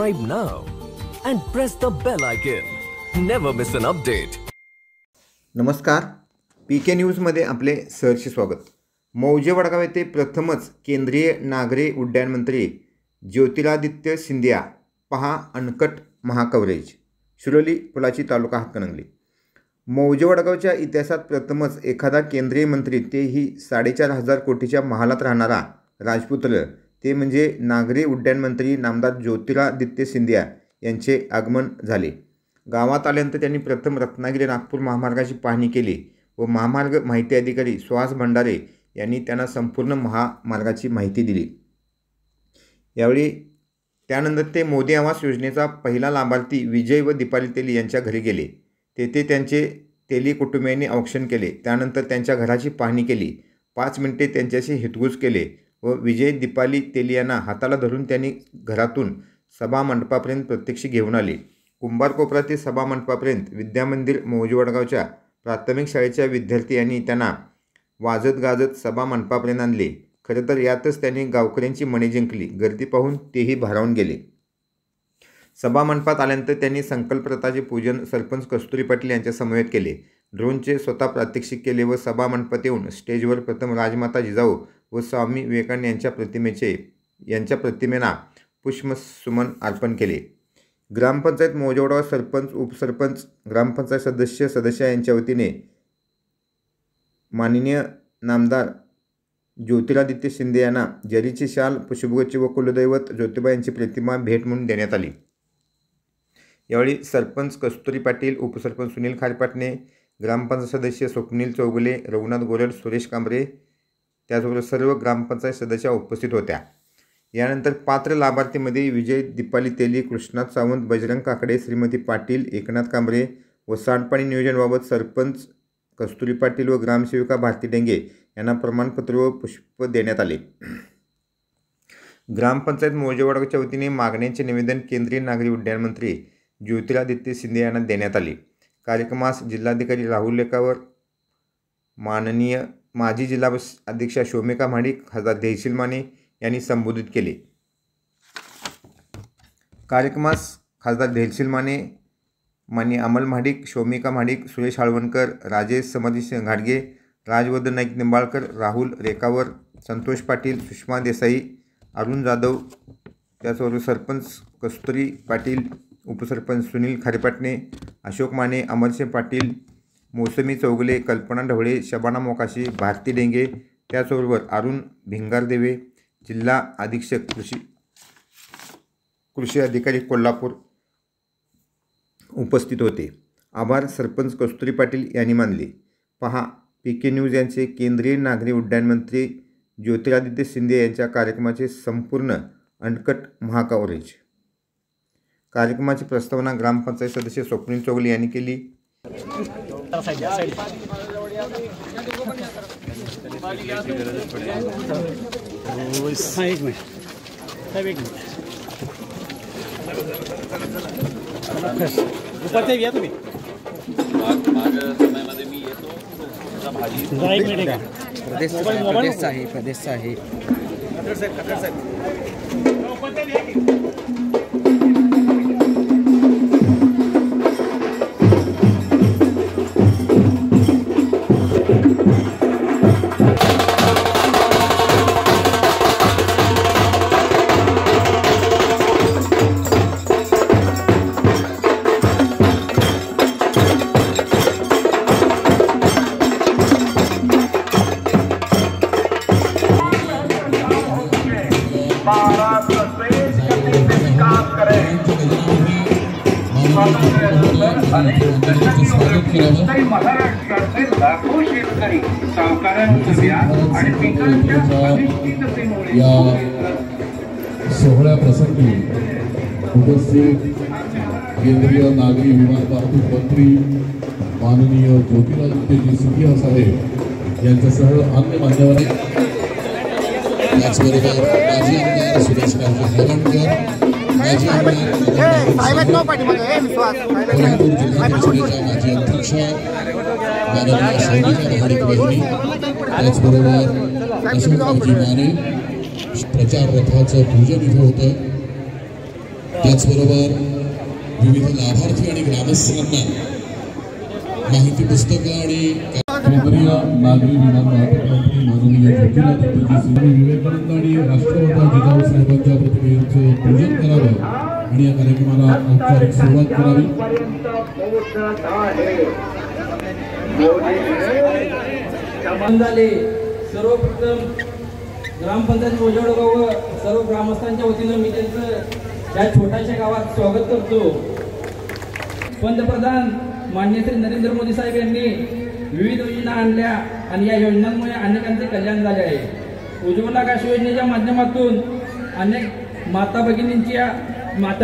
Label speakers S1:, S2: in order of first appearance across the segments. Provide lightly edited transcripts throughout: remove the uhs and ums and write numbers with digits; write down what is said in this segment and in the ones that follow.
S1: subscribe now and press the bell icon. Never miss an update.
S2: नमस्कार, पीके न्यूजमध्ये आपले सहर्ष स्वागत. मौजे वडगाव येथे प्रथमच केंद्रीय नागरी उड्डाण मंत्री ज्योतिरादित्य सिंधिया पहा अनकट महाकवरेज. शिरोली पुलाची तालुका हातकणंगले. मौजे वडगावच्या इतिहासात प्रथमच एखादा केंद्रीय मंत्री, तेही 4,500 कोटीच्या महालात राहणारा राजपुत्र, ते म्हणजे नागरी उड्डाण मंत्री नामदार ज्योतिरादित्य सिंधिया यांचे आगमन झाले. गावात आल्यानंतर त्यांनी प्रथम रत्नागिरी नागपूर महामार्गाची पाहणी केली व महामार्ग माहिती अधिकारी सुहास भंडारे यांनी त्यांना संपूर्ण महामार्गाची माहिती दिली. यावेळी त्यानंतर ते मोदी आवास योजनेचा पहिला लाभार्थी विजय व दीपाली तेली यांच्या घरी गेले. तेथे त्यांचे तेली कुटुंबियांनी औक्षण केले. त्यानंतर त्यांच्या घराची पाहणी केली. 5 मिनिटे त्यांच्याशी हितगुज केले व विजय दीपाली तेली यांना हाताला धरून त्यांनी घरातून सभा मंडपापर्यंत प्रत्यक्ष घेऊन आले. कुंभार कोपरा ते सभा मंडपापर्यंत विद्यामंदिर मौजे वडगावच्या प्राथमिक शाळेच्या विद्यार्थी यांनी त्यांना वाजत गाजत सभा मंडपापर्यंत आणले. खरं तर यातच त्यांनी गावकऱ्यांची मने जिंकली. गर्दी पाहून तेही भारावून गेले. सभा मंडपात आल्यानंतर त्यांनी संकल्पप्रथाचे पूजन सरपंच कस्तुरी पाटील यांच्या समवेत केले. ड्रोनचे स्वतः प्रात्यक्षिक केले व सभा मंडपात येऊन स्टेजवर प्रथम राजमाता जिजाऊ व स्वामी विवेकानंद यांच्या प्रतिमेला पुष्पसुमन अर्पण केले. ग्रामपंचायत मौजे वडगाव सरपंच, उपसरपंच, ग्रामपंचायत सदस्य यांच्या वतीने माननीय नामदार ज्योतिरादित्य शिंदे यांना जरीची शाल, पुष्पगुच्छ व कुलदैवत ज्योतिबा यांची प्रतिमा भेट म्हणून देण्यात आली. यावेळी सरपंच कस्तुरी पाटील, उपसरपंच सुनील खारपाटणे, ग्रामपंचायत सदस्य स्वप्नील चौगुले, रघुनाथ गोरड, सुरेश कांबरे, त्याचबरोबर सर्व ग्रामपंचायत सदस्या उपस्थित होत्या. यानंतर पात्र लाभार्थीमध्ये विजय दीपाली तेली, कृष्णात सावंत, बजरंग काकडे, श्रीमती पाटील, एकनाथ कांबरे व सांडपाणी नियोजनाबाबत सरपंच कस्तुरी पाटील व ग्रामसेविका भारती डेंगे यांना प्रमाणपत्र व पुष्प देण्यात आले. ग्रामपंचायत मौजे वडगावच्या वतीने मागण्यांचे निवेदन केंद्रीय नागरी उड्डाण मंत्री ज्योतिरादित्य सिंधिया यांना देण्यात आले. कार्यक्रमास जिल्हाधिकारी राहुल लेखावर, माननीय माजी जिल्हा अध्यक्षा शोमिका महाडिक, खासदार धैर्यशील माने यांनी संबोधित केले. कार्यक्रमास खासदार धैर्यशील माने, माननीय अमल महाडिक, शोमिका महाडिक, सुरेश हाळवणकर, राजेश समाधी घाडगे, राजवर्धन नाईक निंबाळकर, राहुल रेखावर, संतोष पाटील, सुषमा देसाई, अरुण जाधव, त्याचबरोबर सरपंच कस्तुरी पाटील, उपसरपंच सुनील खारेपाटणे, अशोक माने, अमरसिंह पाटील, मोसमी चौगुले, कल्पना ढवळे, शबाना मोकाशी, भारती डेंगे, त्याचबरोबर अरुण भिंगारदेवे, जिल्हा अधीक्षक कृषी अधिकारी कोल्हापूर उपस्थित होते. आभार सरपंच कस्तुरी पाटील यांनी मानले. पहा पीके न्यूज यांचे केंद्रीय नागरी उड्डाण मंत्री ज्योतिरादित्य सिंधिया यांच्या कार्यक्रमाचे संपूर्ण अनकट महाकवरेज. कार्यक्रमाची प्रस्तावना ग्रामपंचायत सदस्य स्वप्नील चौगुले यांनी केली.
S3: प्रदेश आहे.
S4: या सोहळ्या प्रसंगी उपस्थित केंद्रीय नागरी विमान वाहतूक मंत्री माननीय ज्योतिरादित्य सिंधिया साहेब यांच्यासह अन्य मान्यवर, त्याचबरोबर माजी आमदार सुरेश हळवणकर, माजी आमदार कोल्हापूर जिल्हा परिषदेच्या माजी अध्यक्षा माननीय शोभिका महाडिक बहिणी, त्याचबरोबर अशोकरावजी माने प्रचार रथाचं पूजन इथं होतं. त्याचबरोबर विविध लाभार्थी आणि ग्रामस्थांना माहिती पुस्तकं आणि केंद्रीय नागरी विमान वाहतूक मंत्री माननीय ज्योतिरादित्य सिंधिया विवेकानंद आणि राष्ट्रमाता जिजाऊ साहेबांच्या प्रतिमेचं पूजन करावं आणि या कार्यक्रमाला औपचारिक सुरुवात करावी.
S5: सर्वप्रथम ग्रामपंचायत मोजेवडगाव व सर्व ग्रामस्थांच्या वतीनं मी त्यांचं या छोट्याशा गावात स्वागत करतो. पंतप्रधान माननीय श्री नरेंद्र मोदी साहेब यांनी विविध योजना आणल्या आणि या योजनांमुळे अनेकांचे कल्याण झाले आहे. उज्ज्वला गॅस योजनेच्या माध्यमातून अनेक माता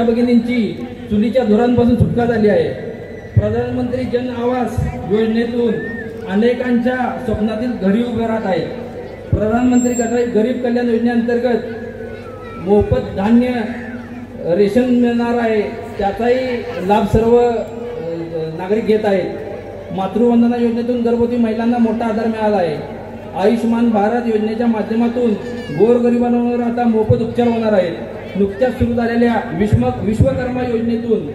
S5: भगिनींची चुलीच्या धुरांपासून सुटका झाली आहे. प्रधानमंत्री जन आवास योजनेतून अनेकांच्या स्वप्नातील घरी उभे राहत आहेत. प्रधानमंत्री गरीब कल्याण योजनेअंतर्गत मोफत धान्य रेशन मिळणार आहे. त्याचाही लाभ सर्व नागरिक घेत आहेत. मातृवंदना योजनेतून गर्भवती महिलांना मोठा आधार मिळाला आहे. आयुष्यमान भारत योजनेच्या माध्यमातून गोरगरिबांवर आता मोफत उपचार होणार आहेत. नुकत्याच सुरू झालेल्या विश्वकर्मा योजनेतून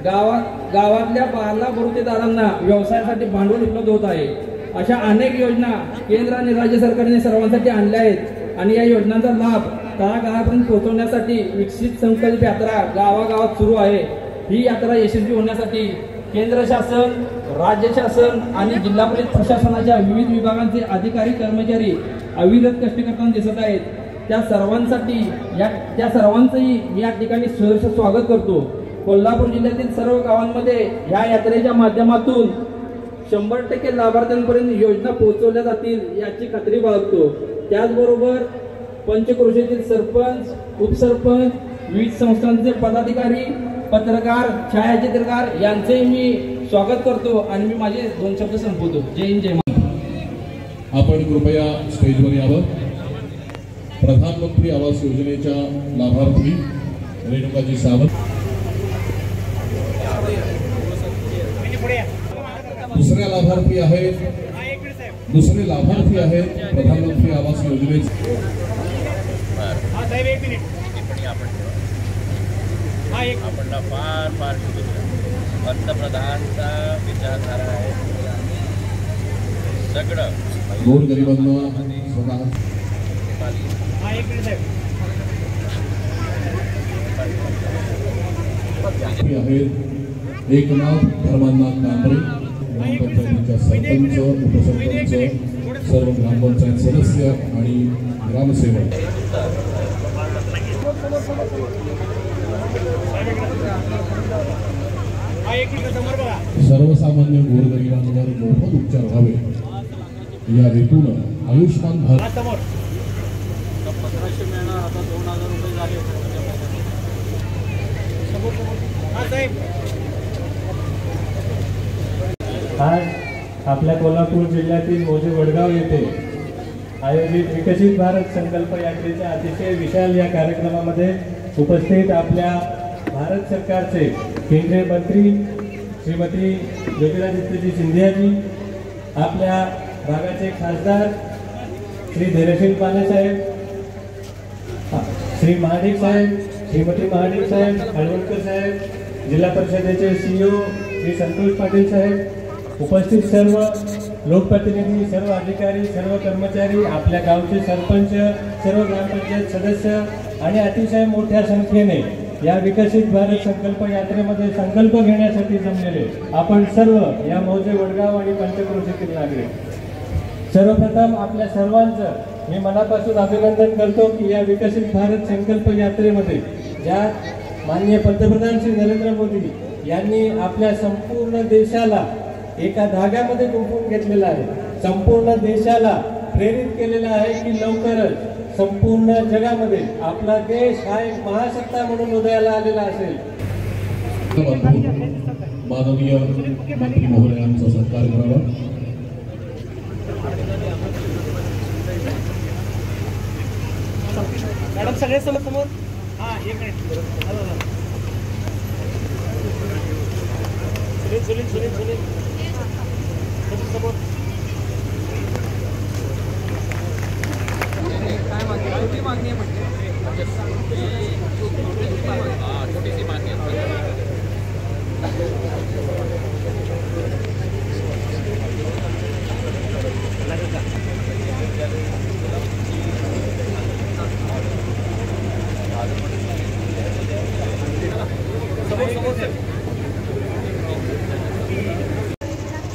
S5: गावातल्या बाला बरुतेदारांना व्यवसायासाठी भांडवल उपलब्ध होत आहे. अशा अनेक योजना केंद्र आणि राज्य सरकारने सर्वांसाठी आणल्या आहेत आणि या योजनांचा लाभ तळागाळापर्यंत पोहोचवण्यासाठी विकसित संकल्प यात्रा गावागावात सुरू आहे. ही यात्रा यशस्वी होण्यासाठी केंद्र शासन, राज्य शासन आणि जिल्हा परिषद प्रशासनाच्या विविध विभागांचे अधिकारी कर्मचारी अविरत कष्ट करताना दिसत आहेत. त्या सर्वांचंही मी या ठिकाणी सहर्ष स्वागत करतो. कोल्हापूर जिल्ह्यातील सर्व गावांमध्ये या यात्रेच्या माध्यमातून 100% लाभार्थ्यांपर्यंत योजना पोहोचवल्या जातील याची खात्री बाळगतो. त्याचबरोबर पंचक्रोशीतील सरपंच, उपसरपंच, विविध संस्थांचे पदाधिकारी, पत्रकार, छायाचित्रकार यांचेही मी स्वागत करतो आणि मी माझे 2 शब्द संपवतो. जय हिंद, जय महाराष्ट्र.
S4: आपण कृपया स्टेजवर यावं. प्रधानमंत्री आवास योजनेच्या लाभार्थी रेणुकाजी सावंत. दुसरे लाभार्थी आहेत प्रधानमंत्री आवास योजनेचे
S6: आपण फार पंतप्रधानचा विचारधारा आहे. सगळं
S4: गोरगरिबांना आहेत. एकनाथ धर्मानाथ कांबळे ग्रामपंचायतीच्या सरपंच, उपसरपंच, सर्व ग्रामपंचायत सदस्य आणि ग्रामसेवक. सर्वसामान्य गोरगरिबांवर मोफत उपचार व्हावे या हेतूनं आयुष्मान भारत
S7: आज आपल्या कोल्हापूर जिल्ह्यातील मोजे वडगाव येथे आयोजित विकसित भारत संकल्प यात्रेच्या अतिशय विशाल या कार्यक्रमामध्ये उपस्थित आपल्या भारत सरकारचे केंद्रीय मंत्री श्रीमती ज्योतिरादित्य सिंधियाजी, आपल्या भागाचे खासदार श्री धैर्यशील पाने साहेब, श्री महाडिक साहेब, श्रीमती महाडिक साहेब, हळवणकर साहेब, जिल्हा परिषदेचे CEO श्री संतोष पाटील साहेब, उपस्थित सर्व लोकप्रतिनिधी, सर्व अधिकारी, सर्व कर्मचारी, आपल्या गावचे सरपंच, सर्व ग्रामपंचायत सदस्य आणि अतिशय मोठ्या संख्येने या विकसित भारत संकल्प यात्रेमध्ये संकल्प घेण्यासाठी जमलेले आपण सर्व या मौजे वडगाव आणि पंचक्रोशीतील नागरिक, सर्वप्रथम आपल्या सर्वांचं मी मनापासून अभिनंदन करतो की या विकसित भारत संकल्प यात्रेमध्ये ज्या माननीय पंतप्रधान श्री नरेंद्र मोदी यांनी आपल्या संपूर्ण देशाला एका धाग्यामध्ये गुंफून घेतलेला आहे. संपूर्ण देशाला प्रेरित केलेलं आहे की लवकरच संपूर्ण जगामध्ये आपला देश हा एक महासत्ता म्हणून उदयाला आलेला असेल.
S4: माननीय मंत्री महोदयांचा सत्कार करावा.
S5: मॅडम सगळे समोर. हां, एक मिनिट. सुनील समोर. काय मागणी आहे म्हणजे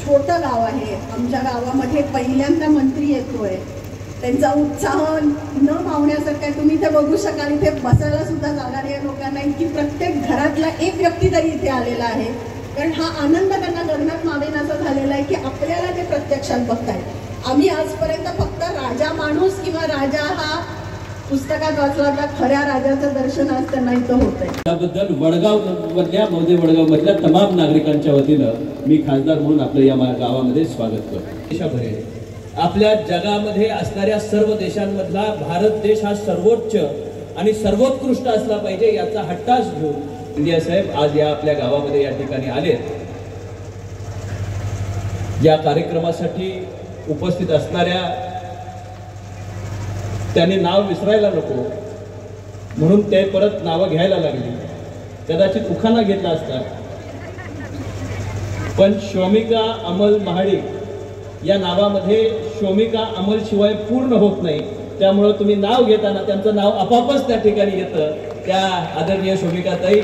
S8: छोटं गाव आहे, आमच्या गावामध्ये पहिल्यांदा मंत्री येतोय, त्यांचा उत्साह न मावण्यासारखं आहे. तुम्ही इथे बघू शकाल, इथे बसायला सुद्धा जागा नाही लोकांना, की प्रत्येक घरातला एक व्यक्ती तरी इथे आलेला आहे. कारण हा आनंद त्यांना गगनात मावेन असं झालेला आहे की आपल्याला ते प्रत्यक्षात बघतायत. आम्ही आजपर्यंत फक्त राजा माणूस किंवा राजा हा पुस्तकात वाचला होता, खऱ्या राजाचं दर्शन आज त्यांना इथं होतंय.
S9: त्याबद्दल वडगावमधल्या वडगावमधल्या तमाम नागरिकांच्या वतीनं मी खासदार म्हणून आपल्या या गावामध्ये स्वागत करतो. देशामध्ये आपल्या जगामध्ये असणाऱ्या सर्व देशांमधला भारत देश हा सर्वोच्च आणि सर्वोत्कृष्ट असला पाहिजे याचा हट्टास घेऊन इंडिया साहेब आज या आपल्या गावामध्ये या ठिकाणी आलेत. या कार्यक्रमासाठी उपस्थित असणाऱ्या त्यांनी नाव विसरायला नको म्हणून ते परत नावं घ्यायला लागली. कदाचित उखाणा घेतला असता, पण शोमिका अमल महाडिक या नावामध्ये शोमिका अमल शिवाय पूर्ण होत नाही. त्यामुळे तुम्ही नाव घेताना त्यांचं नाव आपापच त्या ठिकाणी येतं. त्या आदरणीय शोमिकाताई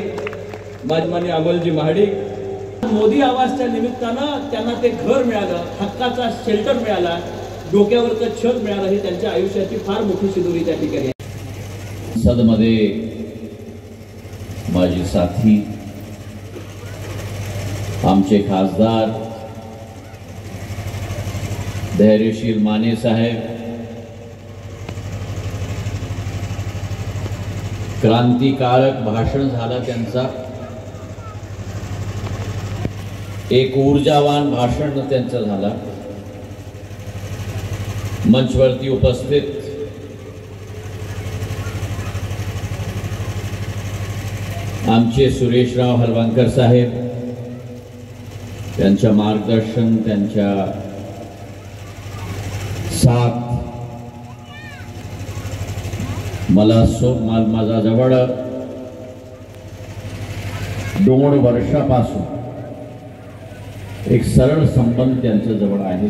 S9: माननीय अमलजी महाडिक, मोदी आवासच्या निमित्तानं त्यांना ते घर मिळालं, हक्काचा शेल्टर मिळाला, डोक्यावरचं छत मिळालं. ही त्यांच्या आयुष्याची फार मोठी शिदोरी त्या ठिकाणी.
S10: संसदमध्ये माझी साथी आमचे खासदार धैर्यशील माने साहेब, क्रांतिकारक भाषण झालं त्यांचा, एक ऊर्जावान भाषण त्यांचं झालं. मंचवरती उपस्थित आमचे सुरेशराव हलवंकर साहेब, त्यांच्या मार्गदर्शन, त्यांच्या साथ माझा जवळ 2 वर्षापासून एक सरळ संबंध त्यांच्या जवळ आहे.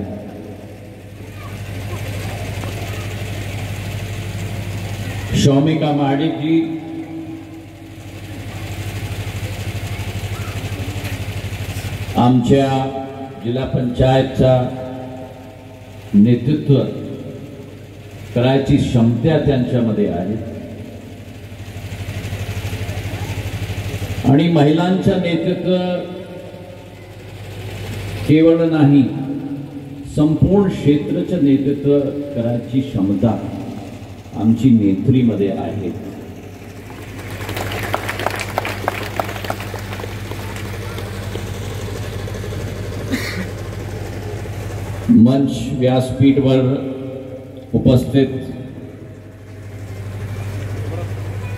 S10: शोमिका महाडिक जी आमच्या जिल्हा पंचायतचा नेतृत्व करायची क्षमता त्यांच्यामध्ये आहे आणि महिलांच्या नेतृत्व केवळ नाही, संपूर्ण क्षेत्राचं नेतृत्व करायची क्षमता आमची नेत्रीमध्ये आहे. मंच व्यासपीठवर उपस्थित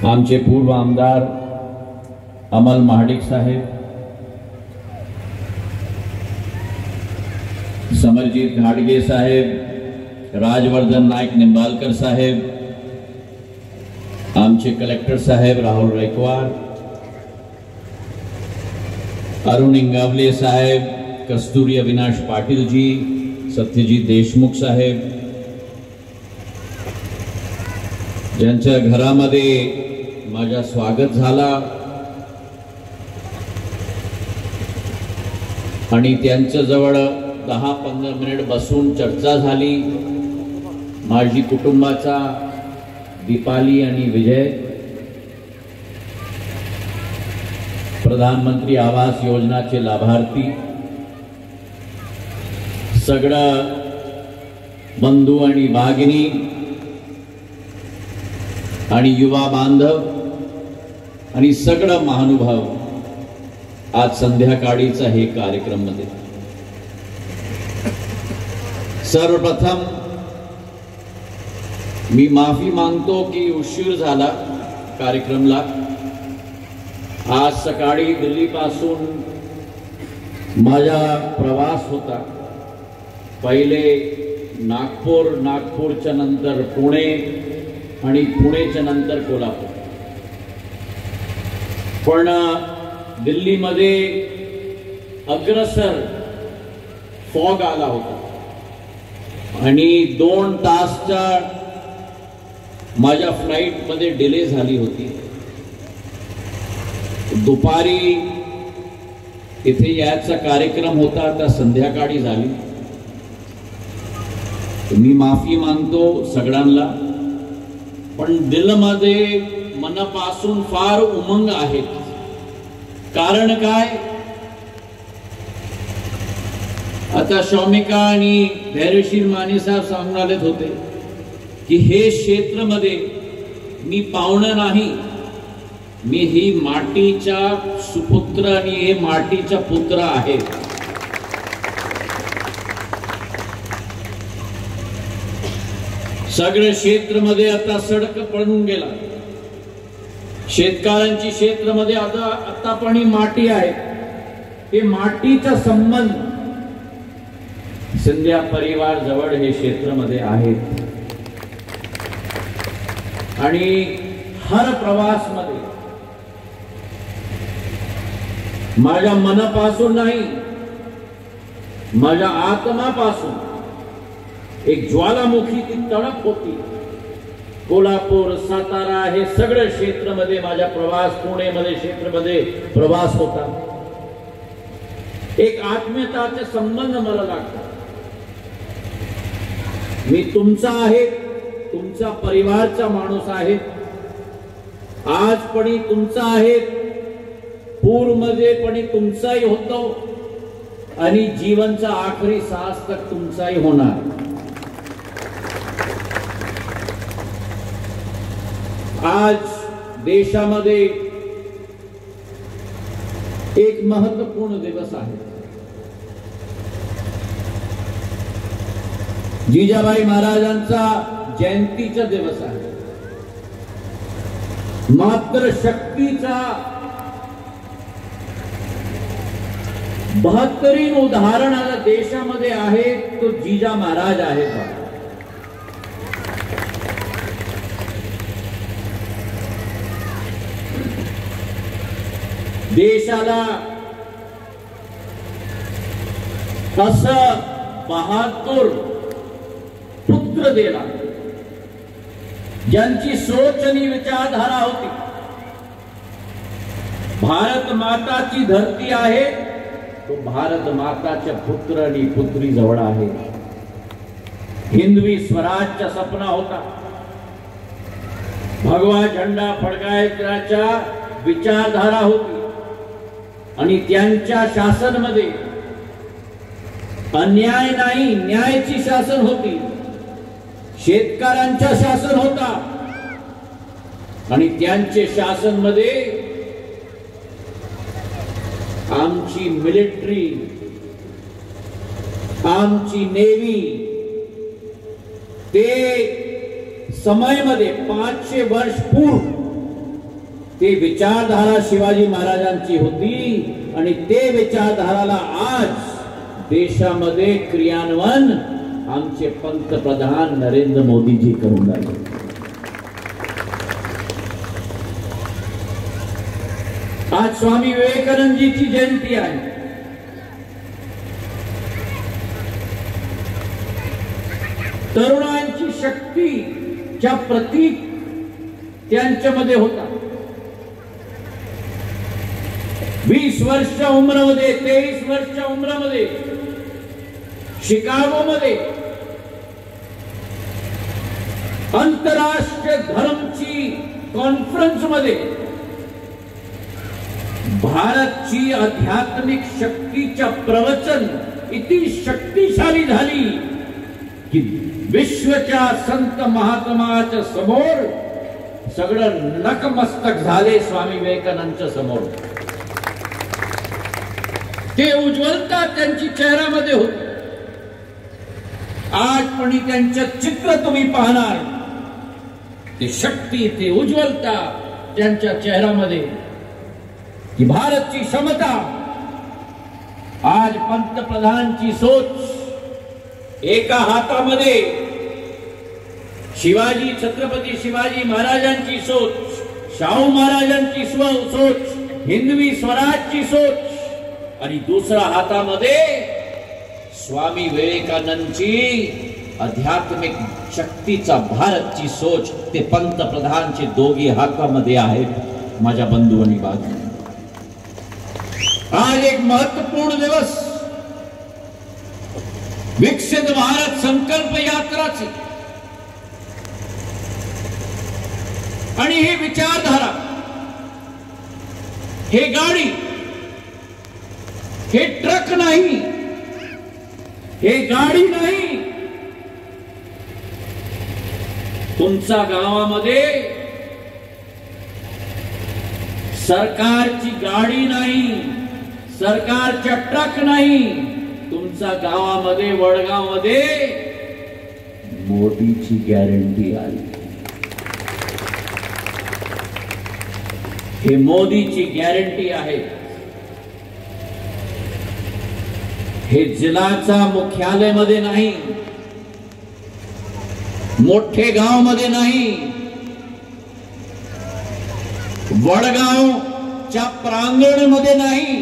S10: आमचे पूर्व आमदार अमल महाडिक साहेब, समरजीत घाडगे साहेब, राजवर्धन नाईक निंबाळकर साहेब, आमचे कलेक्टर साहेब राहुल गायकवाड, अरुण इंगावले साहेब, कस्तुरी अविनाश पाटील जी, सत्यजीत देशमुख साहेब, ज्यांच्या घरामध्ये माझा स्वागत झाला आणि त्यांच्या जवळ 10-15 मिनिट बसून चर्चा झाली. माझी कुटुंबाचा दीपाली आणि विजय प्रधानमंत्री आवास योजनाचे लाभार्थी, सगळं बंधू आणि भगिनी आणि युवा बांधव आणि सगळं महानुभाव आज संध्याकाळीचा हे कार्यक्रम मध्ये. सर्वप्रथम मी माफी मागतो की उशीर झाला कार्यक्रमाला. आज सकाळी दिल्लीपासून माझा प्रवास होता. पहिले नागपूर, नागपूरच्या नंतर पुणे आणि पुणेच्या नंतर कोल्हापूर. पण दिल्लीमध्ये अग्रसर फॉग आला होता आणि 2 तासच्या माझ्या फ्लाईट मध्ये डिले झाली होती. दुपारी इथे याचा कार्यक्रम होता, आता संध्याकाळी झाली. मी माफी मागतो सगळ्यांना, पण दिलमध्ये मनापासून फार उमंग आहे. कारण काय, आता शौमिका आणि धैर्यशील माने साहेब सांगून होते की हे क्षेत्रामध्ये मी पाहुणा नाही, मी ही मातीचा सुपुत्र आणि हे मातीचा पुत्र आहे. सगळे क्षेत्रामध्ये आता सडक पडून गेला. शेतकऱ्यांची क्षेत्रामध्ये आता पण ही माती आहे. हे मातीचा संबंध सिंधिया परिवार जवळ हे क्षेत्रामध्ये आहेत. आणि हर प्रवास मध्ये माझ्या मनापासून नाही, माझ्या आत्मापासून एक ज्वालामुखी ती तडप होती. कोल्हापूर, सातारा हे सगळे क्षेत्रामध्ये माझा प्रवास, पुणेमध्ये क्षेत्रामध्ये प्रवास होता. एक आत्मीयताचे संबंध मला लागतात. मी तुमचा आहे, तुमचा परिवारचा माणूस आहे. आज पण तुमचा आहे, पूर्वमध्ये पण तुमचाही होतो आणि जीवनचा आखरी श्वास तक तुमचाही होणार. आज देशामध्ये एक महत्वपूर्ण दिवस आहे. जिजाबाई महाराजांचा जयंतीचा दिवस आहे. मात्र शक्तीचा 72 उदाहरण देशामध्ये आहे, तो जिजा महाराज आहेत. देशाला असं बहादूर पुत्र दिला, ज्यांची सोच आणि विचारधारा होती. भारत माताची धरती आहे, तो भारत माताच्या पुत्र आणि पुत्री जवळ आहे. हिंदवी स्वराज्य सपना होता. भगवा झेंडा फडकायचा विचारधारा होती. आणि त्यांच्या शासनमध्ये अन्याय नाही, न्यायाची शासन होती. शेतकऱ्यांचा शासन होता. आणि त्यांचे शासन मध्ये आमची मिलिटरी, आमची नेव्ही, ते समयमध्ये 500 वर्ष पूर्व ते विचारधारा शिवाजी महाराजांची होती. आणि ते विचारधाराला आज देशामध्ये क्रियान्वयन आमचे पंतप्रधान नरेंद्र मोदीजी करून राहिले. आज स्वामी विवेकानंदजीची जयंती आहे. तरुणांची शक्तीच्या प्रतीक त्यांच्यामध्ये होता. 20 वर्ष उम्रमध्ये, 23 वर्ष उम्रमध्ये शिकागोमध्ये आंतरराष्ट्रीय धर्मची कॉन्फरन्स मध्ये भारतची आध्यात्मिक शक्तीच्या प्रवचन इतकी शक्तिशाली झाली की विश्वच्या संत महात्माच्या समोर सगळं नकमस्तक झाले. स्वामी विवेकानंदच्या समोर ते उज्ज्वलता त्यांची चेहऱ्यामध्ये होती. आज पण त्यांचं चित्र तुम्ही पाहणार, ते शक्ती, ते उज्ज्वलता त्यांच्या चेहऱ्यामध्ये, की भारतची क्षमता. आज पंतप्रधानची सोच, एका हातामध्ये शिवाजी, छत्रपती शिवाजी महाराजांची सोच, शाहू महाराजांची सोच, हिंदवी स्वराजची सोच, आणि दुसऱ्या हातामध्ये स्वामी विवेकानंदची आध्यात्मिक शक्तीचा भारतची सोच. ते पंतप्रधानचे दोघी हातामध्ये आहेत. माझ्या बंधू आणि बांधव, आज एक महत्वपूर्ण दिवस विकसित भारत संकल्प यात्राची आणि ही विचारधारा, हे गाडी, हे ट्रक नाही, हे गाडी नाही, तुमच्या गावामध्ये सरकारची गाडी नाही, सरकारचा ट्रक नाही, तुमच्या गावामध्ये वडगावमध्ये मोदीची गॅरंटी आली. हे मोदीची गॅरंटी आहे. हे जिल्हाचा मुख्यालय मध्ये नाही, मोठे गाव मध्ये नाही, वडगावच्या प्रांगण मध्ये नाही,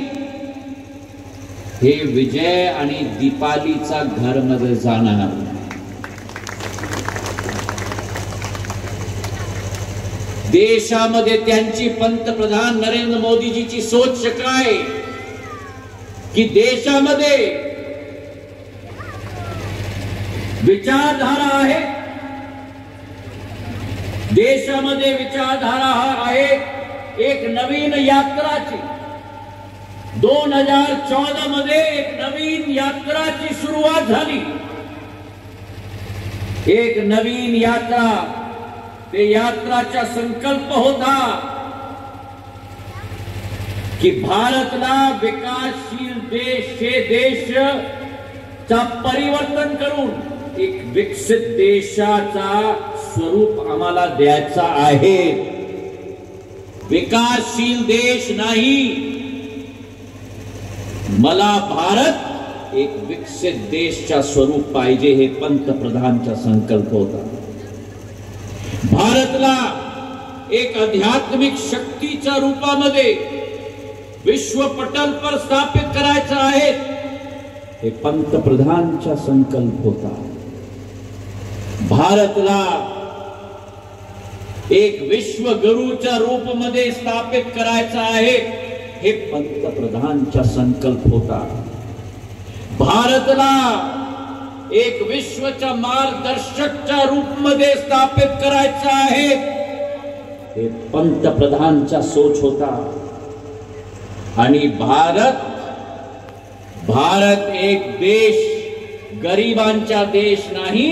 S10: हे विजय आणि दीपालीचा घर मध्ये जाणार. देशामध्ये त्यांची पंतप्रधान नरेंद्र मोदीजीची सोच काय की देशामध्ये विचारधारा आहे, देशामध्ये विचारधारा आहे एक नवीन यात्राची. 2014 मध्ये एक नवीन यात्राची सुरुवात झाली. एक नवीन यात्रा, ते यात्राचा संकल्प होता की भारतला विकासशील देश हे देश चा परिवर्तन करून एक विकसित देशाचा स्वरूप आम्हाला द्यायचा आहे. विकासशील देश नाही, मला भारत एक विकसित देशचा स्वरूप पाहिजे, हे पंतप्रधानचा संकल्प होता. भारतला एक आध्यात्मिक शक्तीच्या रूपामध्ये विश्व पटल पर स्थापित करायचं आहे, हे पंतप्रधानचा संकल्प होता. भारतला एक विश्व गुरुच्या रूपामध्ये स्थापित करायचं आहे, हे पंतप्रधानचा संकल्प होता. भारतला एक विश्वच्या मार्गदर्शकच्या रूपमध्ये स्थापित करायचं आहे, हे पंतप्रधानचा सोच होता. आणि भारत एक देश, गरिबांचा देश नाही,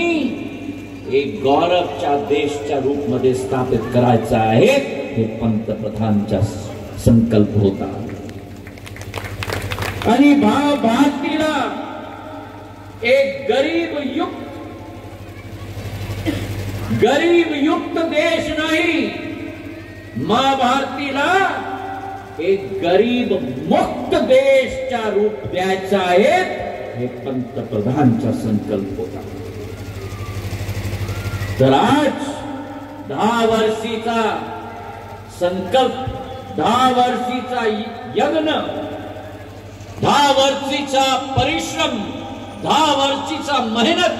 S10: एक गौरवच्या देशच्या रूपमध्ये स्थापित करायचा आहे, हे पंतप्रधानचा संकल्प होता. आणि भारतीला एक गरीब युक्त देश नाही, मां भारतीला एक गरीब मुक्त देशचा रूप द्यायचा आहे, हे पंतप्रधानचा संकल्प होता. तर आज 10 वर्षीचा संकल्प, 10 वर्षीचा यज्ञ, 10 वर्षीचा परिश्रम, 10 वर्षीचा मेहनत,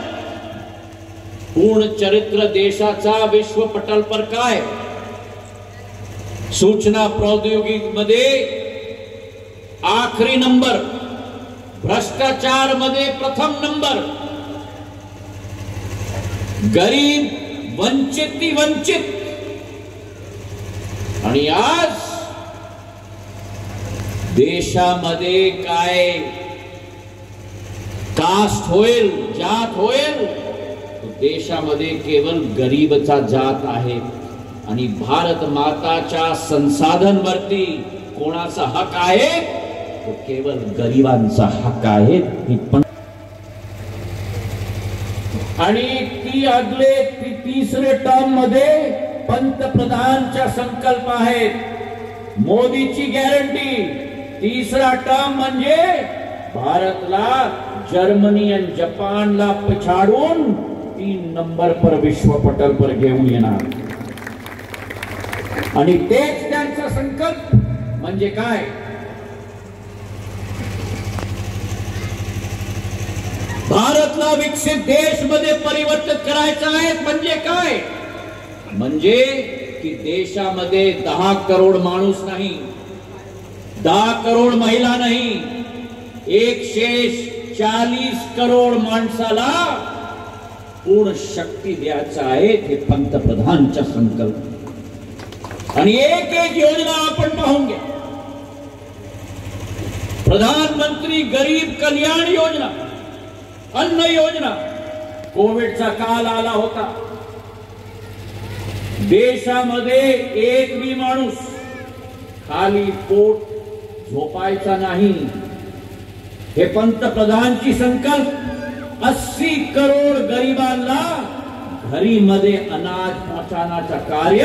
S10: पूर्ण चरित्र देशाचा विश्व पटल पर काय, सूचना प्रौद्योगिकी मध्ये आखरी नंबर, भ्रष्टाचार मध्ये प्रथम नंबर, गरीब वंचित, आणि आज देशामध्ये काय कास्ट होईल, जात होईल, तो देशामध्ये केवळ गरीबचा जात आहे. आणि भारत माताच्या संसाधनवरती कोणाचा हक आहे, तो केवळ गरिबांचा हक आहे. आणि ती अगले तिसरे टर्म मध्ये पंतप्रधानचा संकल्प आहे, मोदीची गॅरंटी. तिसरा टर्म म्हणजे भारतला जर्मनी आणि जपानला पछाडून 3 नंबर पर विश्व पटल पर घेऊन येणार. आणि तेच त्यांचा संकल्प म्हणजे काय, भारतला विकसित देश मध्ये परिवर्तित करायचं आहे. म्हणजे काय, म्हणजे की देशामध्ये 10 करोड माणूस नाही, 10 करोड महिला नाही, 140 करोड माणसाला पूर्ण शक्ती द्यायचा आहे. हे पंतप्रधानचा संकल्प. आणि एक एक योजना आपण पाहून घ्या. प्रधानमंत्री गरीब कल्याण योजना, अन्न योजना. कोविडचा काल आला होता, देशामध्ये एक बी माणूस खाली पोट झोपायचा नाही. हे पंतप्रधानची संकल्प. 80 करोड गरिबांना घरी मध्ये अनाज पोहोचवण्याचं कार्य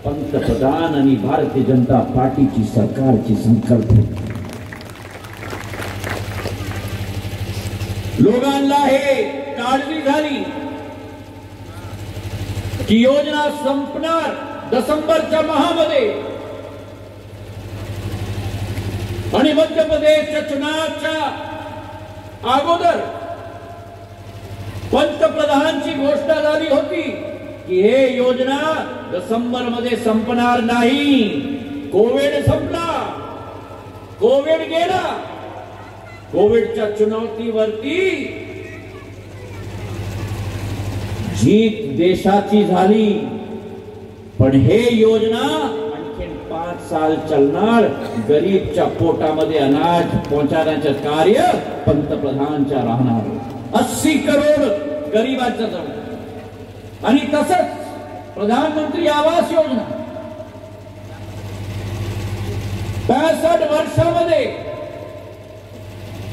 S10: पंतप्रधान आणि भारतीय जनता पार्टीची सरकारची संकल्प. लोकांना हे काळजी झाली की योजना संपणार डिसेंबरच्या महामध्ये आणि मध्य प्रदेशच्या चुनावच्या अगोदर पंतप्रधानची घोषणा झाली होती की हे योजना डिसेंबर मध्ये संपणार नाही. कोविड संपला, कोविड गेला. कोविडच्या चुनौतीवरती जीत देशाची झाली. पण हे योजना आणखी 5 साल चालणार. गरीबच्या पोटामध्ये अनाज पोहोचवण्याचं कार्य पंतप्रधानच्या राहणार. 80 करोड गरीबांचं जवळ. आणि तसंच प्रधानमंत्री आवास योजना 65 वर्षामध्ये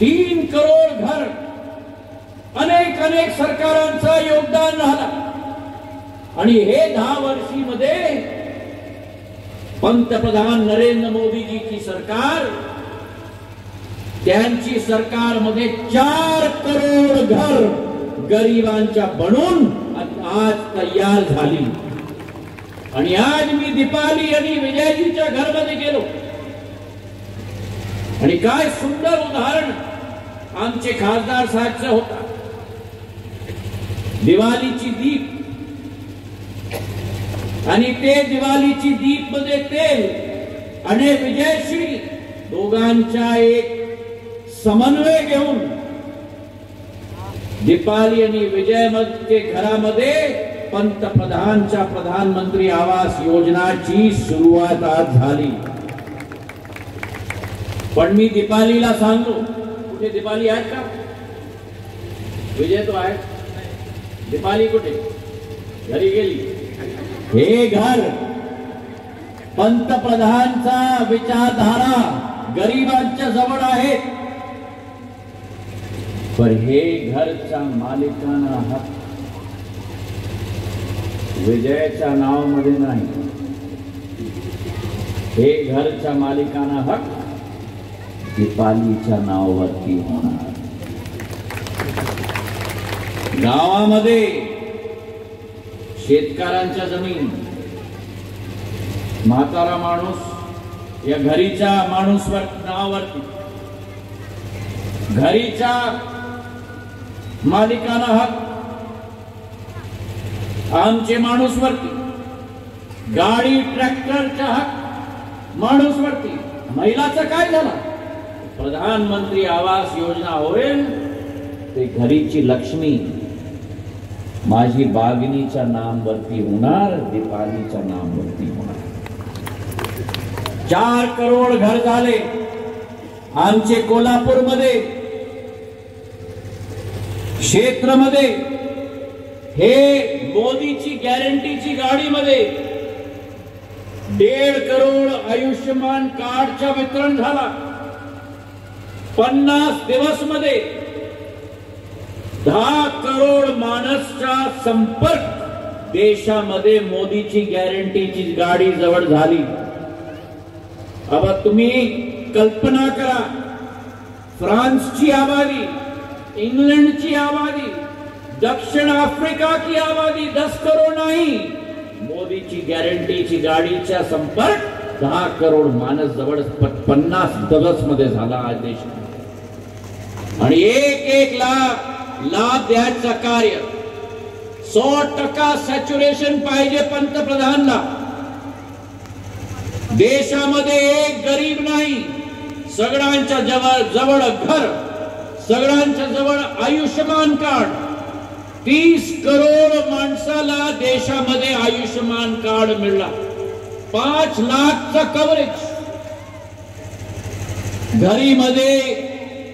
S10: 3 करोड घर. अनेक अनेक सरकारांचं योगदान राहिलं. आणि हे 10 वर्षीमध्ये पंतप्रधान नरेंद्र मोदीजीची सरकार, त्यांची सरकारमध्ये 4 करोड घर गरिबांच्या बनून आज तयार झाली. आणि आज मी दीपाली आणि विजयजीच्या घरामध्ये गेलो आणि काय सुंदर उदाहरण आमचे खासदार साहेबचं होता. दिवाळीची दीप आणि ते दिवाळीची दीप मध्ये तेल आणि विजयश्री दोघांचा एक समन्वय घेऊन दीपाली आणि विजय मध्ये घरामध्ये पंतप्रधानच्या प्रधानमंत्री आवास योजनाची सुरुवात आज झाली. पण मी दीपालीला सांगतो, कुठे दीपाली आहेत का? विजय तो आहे, दीपाली कुठे? घरी गेली. हे घर पंतप्रधानचा विचारधारा गरिबांच्या जवळ आहे. पण हे घरच्या मालिकांना हक्क विजयच्या नावामध्ये नाही. हे घरच्या मालिकांना हक्क दीपालीच्या नावावरती होणार. गावामध्ये शेतकऱ्यांच्या जमीन, म्हातारा माणूस या घरीच्या माणूसवर नावावरती, घरीच्या मालिकांना हक्क आमचे माणूसवरती, गाडी ट्रॅक्टरचा हक्क माणूसवरती. महिलाचं काय झालं? प्रधानमंत्री आवास योजना होईल ते घरीची लक्ष्मी माझी बागिनीच्या नामवरती होणार, दीपालीच्या नामवरती होणार. 4 करोड घर झाले आमचे कोल्हापूरमध्ये, क्षेत्रामध्ये. हे मोदीची गॅरंटीची गाडीमध्ये 1.5 करोड आयुष्यमान कार्डचा वितरण झाला. 50 दिवस मध्ये 10 करोड माणसाचा संपर्क देशामध्ये मोदीची गॅरंटीची गाडी जवळ झाली. अब तुम्ही कल्पना करा, फ्रान्सची आबादी, इंग्लंडची आबादी, दक्षिण आफ्रिका की आबादी 10 करोड नाही. मोदीची गॅरंटीची गाडीचा संपर्क 10 करोड माणस जवळ 50 दिवस मध्ये झाला आज देशात. आणि एक लाभ द्यायचं कार्य 100% सॅच्युरेशन पाहिजे पंतप्रधानला. देशामध्ये एक गरीब नाही, सगळ्यांच्या जवळ घर, सगळ्यांच्या जवळ आयुष्यमान कार्ड. 30 करोड माणसाला देशामध्ये आयुष्यमान कार्ड मिळला. 5 लाखचा कव्हरेज. घरीमध्ये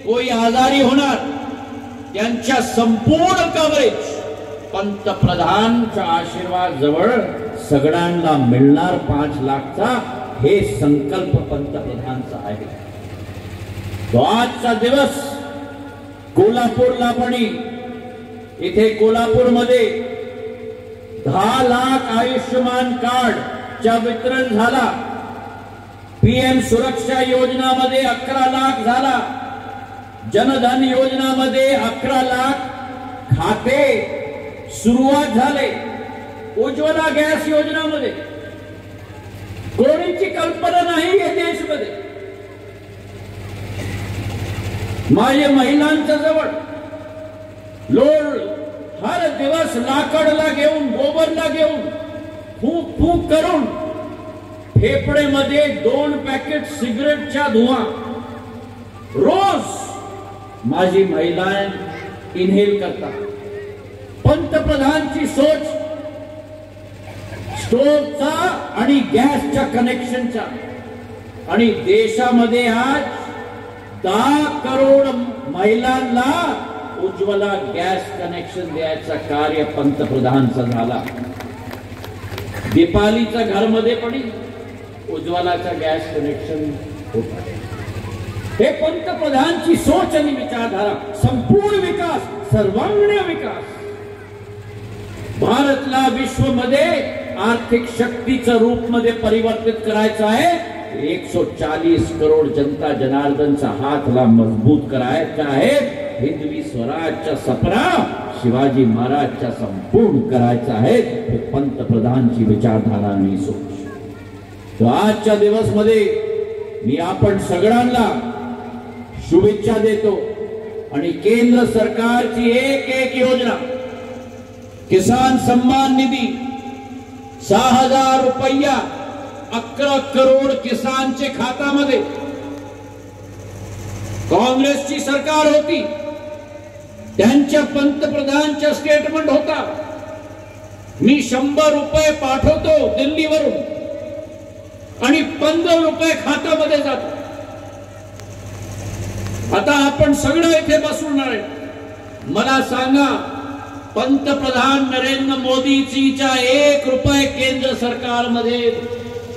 S10: कोई आजारी होणार त्यांच्या संपूर्ण कव्हरेज पंतप्रधानच्या आशीर्वाद जवळ सगळ्यांना मिळणार 5 लाखचा. हे संकल्प पंतप्रधानचा आहे. तो आजचा दिवस कोल्हापूरला पण, इथे कोल्हापूरमध्ये 10 लाख आयुष्यमान कार्डच्या वितरण झाला. PM सुरक्षा योजनामध्ये 11 लाख झाला. जनधन योजनामध्ये 11 लाख खाते सुरुवात झाले. उज्ज्वला गॅस योजनामध्ये कोणीची कल्पना नाही या देशमध्ये. माझ्या महिलांच्या जवळ लोड हर दिवस लाकडला घेऊन, गोबरला घेऊन, फूक फूक करून फेफडेमध्ये 2 पॅकेट सिगरेटच्या धुवा रोज माझी महिला इनहेल करतात. पंतप्रधानची सोच स्टोव्हचा आणि गॅसच्या कनेक्शनचा. आणि देशामध्ये आज 10 करोड महिलांना उज्ज्वला गॅस कनेक्शन द्यायचा कार्य पंतप्रधानचा झाला. दीपालीच्या घरमध्ये पण उज्ज्वलाचा गॅस कनेक्शन होता. हे पंतप्रधानची सोच आणि विचारधारा. संपूर्ण विकास, सर्वांगीण विकास. भारतला विश्वमध्ये आर्थिक शक्तीचं रूप मध्ये परिवर्तित करायचं आहे. 140 करोड जनता जनार्दनचा हातला मजबूत करायचा आहे. हिंदवी स्वराजचा सपना शिवाजी महाराजच्या संपूर्ण करायचा आहे. हे पंतप्रधानची विचारधारा आणि सोच. तो आजच्या दिवस मध्ये मी आपण सगळ्यांना शुभेच्छा देतो. आणि केंद्र सरकारची एक योजना, किसान सम्मान निधी 6,000 रुपया 11 करोड किसानचे खात्यामध्ये. काँग्रेसची सरकार होती, त्यांच्या पंतप्रधानचा स्टेटमेंट होता, मी 100 रुपये पाठवतो दिल्लीवरून आणि 15 रुपये खात्यामध्ये जातो. आता आपण सगळं इथे बसून आहे. मला सांगा, पंतप्रधान नरेंद्र मोदीजीच्या 1 रुपये केंद्र सरकारमध्ये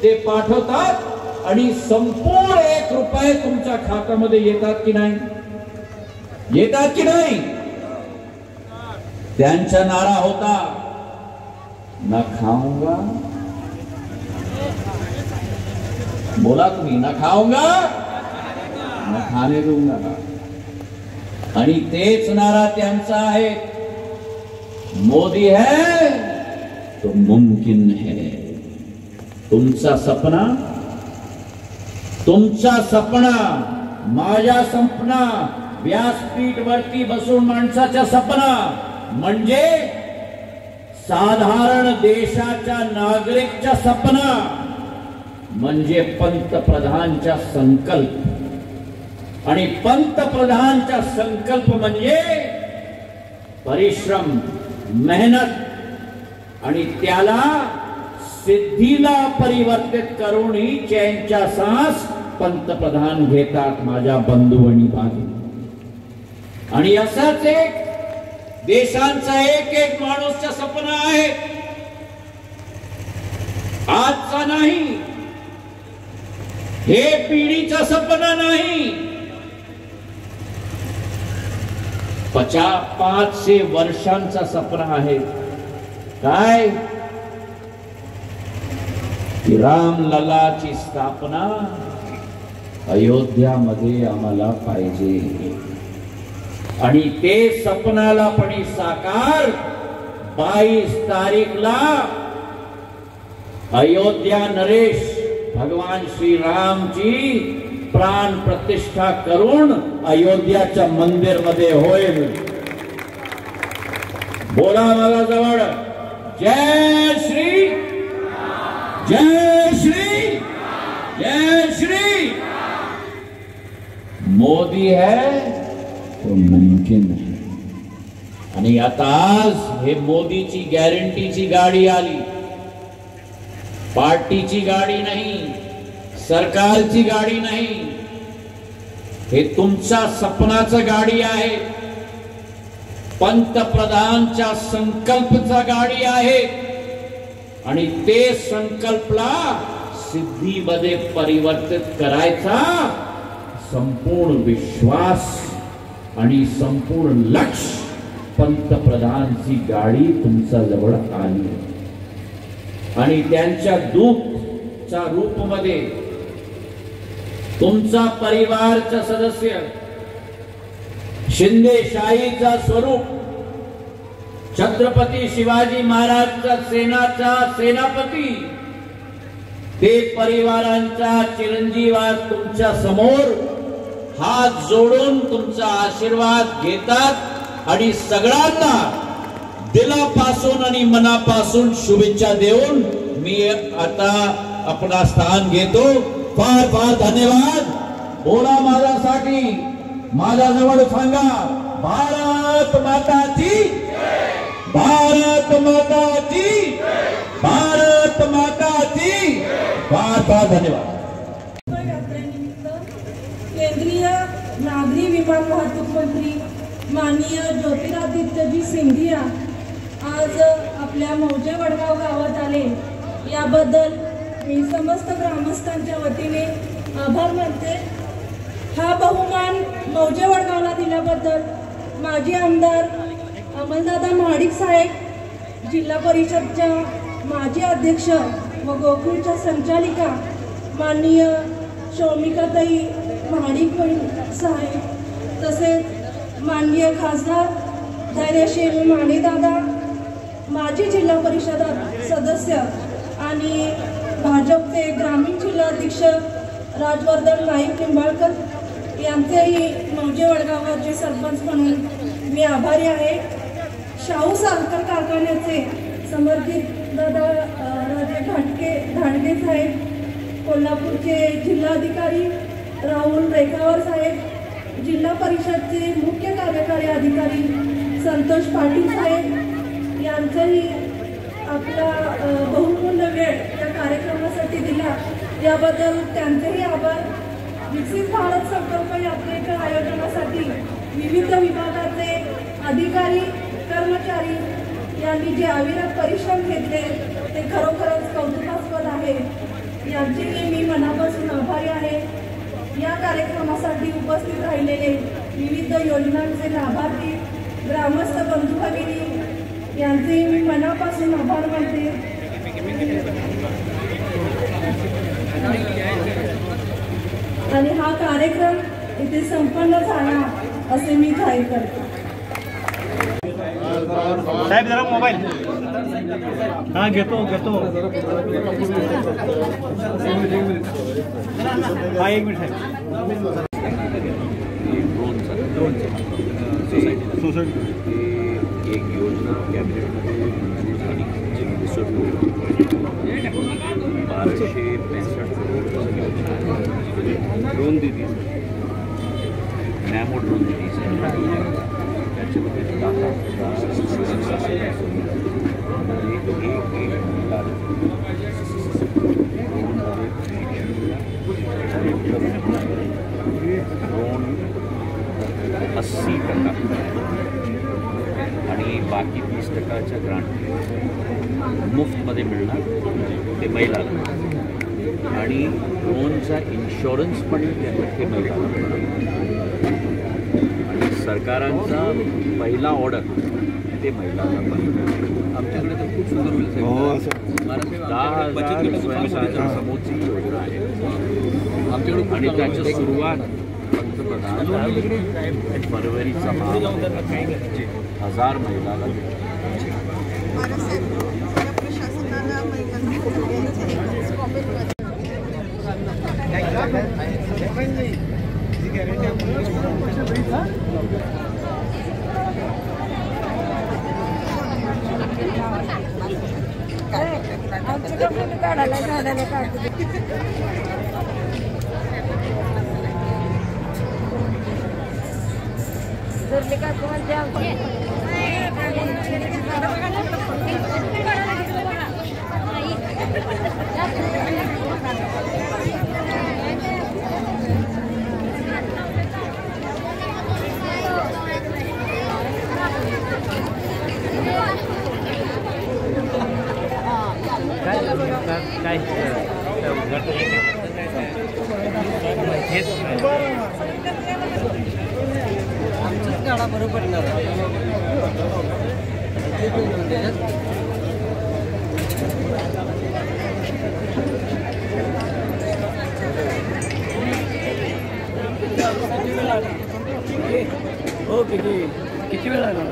S10: ते पाठवतात आणि संपूर्ण 1 रुपये तुमच्या खात्यामध्ये येतात की नाही? येतात की नाही? त्यांचा नारा होता, न खाऊंगा, बोला तुम्ही, न खाऊंगा न खाने दूंगा. आणि तेच नारा त्यांचा आहे, मोदी है तो मुमकिन है. तुमचा सपना, माझा सपना, व्यासपीठ वरती बसून माणसाचा सपना म्हणजे साधारण देशाच्या नागरिकचा सपना म्हणजे पंतप्रधानचा संकल्प. आणि पंतप्रधानचा संकल्प म्हणजे परिश्रम, मेहनत आणि त्याला सिद्धीला परिवर्तित करून ही चैनचा सांस पंतप्रधान घेतात माझ्या बंधू आणि बांधू. आणि असाच एक देशांचा एक माणूसचा सपना आहे, आजचा नाही, हे पिढीचा सपना नाही. 500 वर्षांचा सपना आहे. काय? की रामललाची स्थापना अयोध्यामध्ये आम्हाला पाहिजे. आणि ते सपनाला पण साकार 22 तारीखला अयोध्या नरेश भगवान श्री रामची प्राण प्रतिष्ठा करून अयोध्याच्या मंदिर मध्ये होईल. बोला मला जवळ, जय श्री, जय श्री. मोदी है तो मुमकिन है. आणि आता आज हे मोदीची गॅरंटीची गाडी आली. पार्टीची गाडी नाही, सरकारची गाडी नाही, हे तुमच्या सपनाचं गाडी आहे. पंतप्रधानच्या संकल्पचा गाडी आहे आणि ते संकल्पला सिद्धीमध्ये परिवर्तित करायचा संपूर्ण विश्वास आणि संपूर्ण लक्ष पंतप्रधानची गाडी तुमच्या जवळ आली आणि त्यांच्या दूतच्या रूपमध्ये तुमचा परिवारचा सदस्य शिंदेशाहीचा स्वरूप छत्रपती शिवाजी महाराजचा सेनाचा सेनापती ते परिवारांचा चिरंजीव आज तुमच्या समोर हात जोडून तुमचा आशीर्वाद घेतात आणि सगळ्यांना दिलापासून आणि मनापासून शुभेच्छा देऊन मी आता आपला स्थान घेतो. फार फार धन्यवाद. बोला माझ्यासाठी, माझ्याजवळ सांगा भारत माता की, भारत माता की, भारत माता की. फार फार धन्यवाद.
S11: केंद्रीय नागरी विमान वाहतूक मंत्री माननीय ज्योतिरादित्यजी सिंधिया आज आपल्या मौजे वडगाव गावात आले. याबद्दल मी समस्त ग्रामस्थांच्या वतीने आभार मानते. हा बहुमान मौजे वडगावला दिल्याबद्दल माजी आमदार अमलदादा महाडिक साहेब, जिल्हा परिषदच्या माजी अध्यक्ष व गोकुळच्या संचालिका माननीय शौमिकाताई महाडिक साहेब, तसेच माननीय खासदार धैर्यशील मानेदादा, माजी जिल्हा परिषद सदस्य आणि भाजपचे ग्रामीण जिल्हाध्यक्ष राजवर्धन नाईक निंबाळकर यांचेही मौजे वडगावाचे सरपंच म्हणून मी आभारी आहे. शाहू साखर कारखान्याचे समर्थित दादा राजे घाटगे साहेब, कोल्हापूरचे जिल्हाधिकारी राहुल रेखावर साहेब, जिल्हा परिषदचे मुख्य कार्यकारी अधिकारी संतोष पाटील साहेब यांचाही आपला बहुमूल्य वेळ या कार्यक्रमासाठी दिला, याबद्दल त्यांचेही आभार. विकसित भारत संकल्प यात्रेच्या आयोजनासाठी विविध विभागाचे अधिकारी कर्मचारी यांनी जे अविरत परिश्रम घेतले ते खरोखरच कौतुकास्पद आहे. यांचेही मी मनापासून आभारी आहे. या कार्यक्रमासाठी उपस्थित राहिलेले विविध योजनांचे लाभार्थी, ग्रामस्थ बंधू भगिनी यांचेही मी मनापासून आभार मानते. आणि हा कार्यक्रम इथे संपन्न झाला असे मी जाहीर करते.
S7: साहेब जरा मोबाईल हा घेतो हा 1 मिनिट साहेब. सोसायटी
S6: एक योजना कॅबिनेटमध्ये मंजूर झाली जी 1265 ड्रोन दिली, नॅमो ड्रोन दिली. त्याच्यामध्ये 80% आणि बाकी 20%च्या ग्रांट मुफ्तमध्ये मिळणार ते महिलांना, आणि ड्रोनचा इन्शुरन्स पण ते महिलांना मिळणार. आणि सरकारांचा पहिला ऑर्डर ते महिलांना पण. आमच्याकडे तर खूप सुंदर होईल. 10,000 स्वयंसहायता समूहाची योजना आहे आमच्याकडे, आणि त्याची सुरुवात पंतप्रधान फरवरीचा 1000 महिलांना
S3: आमच्याच गाडा बरोबर ना हो किती वेळ लागला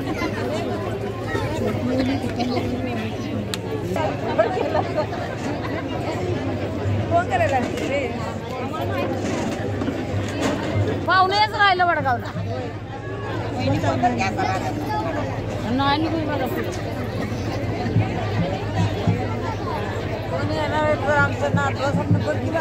S11: फोन करायला पाहुणेच राहिलं वडगावला नाही कोणी येणार तर आमचं नातवा समजा किती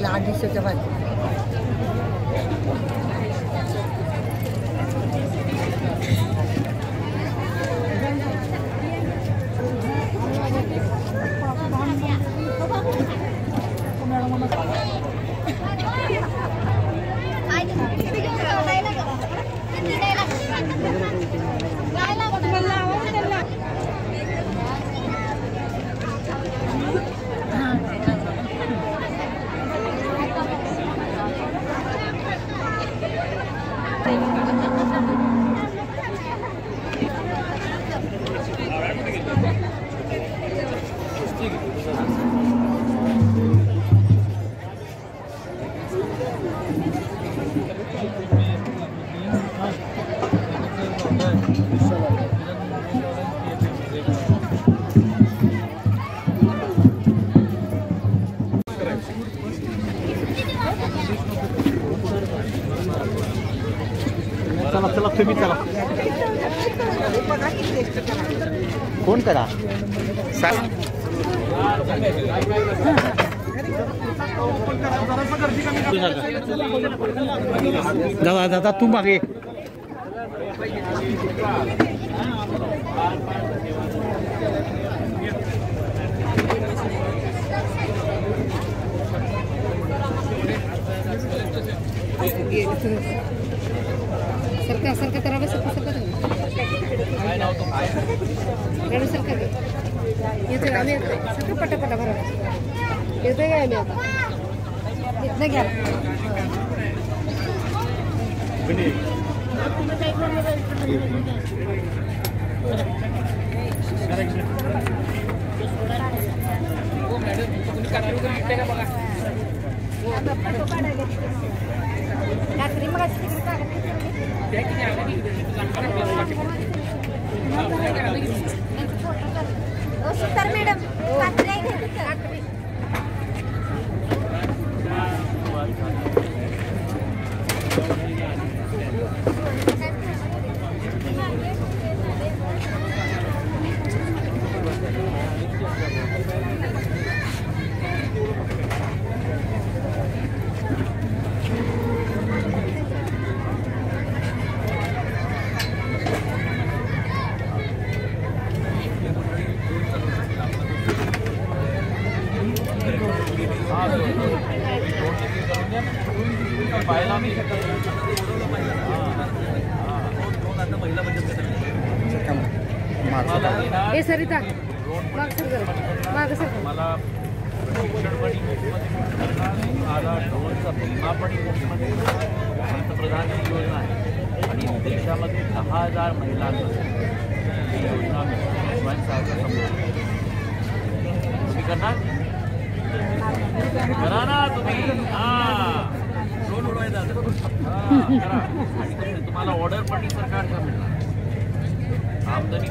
S11: आधीच्या बाजू
S2: चला तुम्ही चला फोन करा दादा तू मागे
S11: सरकार सरकार करावे सरकार सरकार सरकार येतोय आम्ही येतोय सरकार पटापटा भरा येतोय काय आम्ही आता इथनं घ्या रात्री मग सुतार मॅडम हे सरिता माग सर जरा माग सर
S10: मला प्रशिक्षण पण मला ड्रोनचा विमा पण मध्ये पंतप्रधान योजना आहे आणि देशामध्ये 10,000 महिलांना ही योजना स्वयंसहायता समूह तुम्ही करणार करा ना तुम्ही ड्रोन उडवायचा करा आणि तुम्हाला ऑर्डर पण सरकारचा मिळणार आमदनी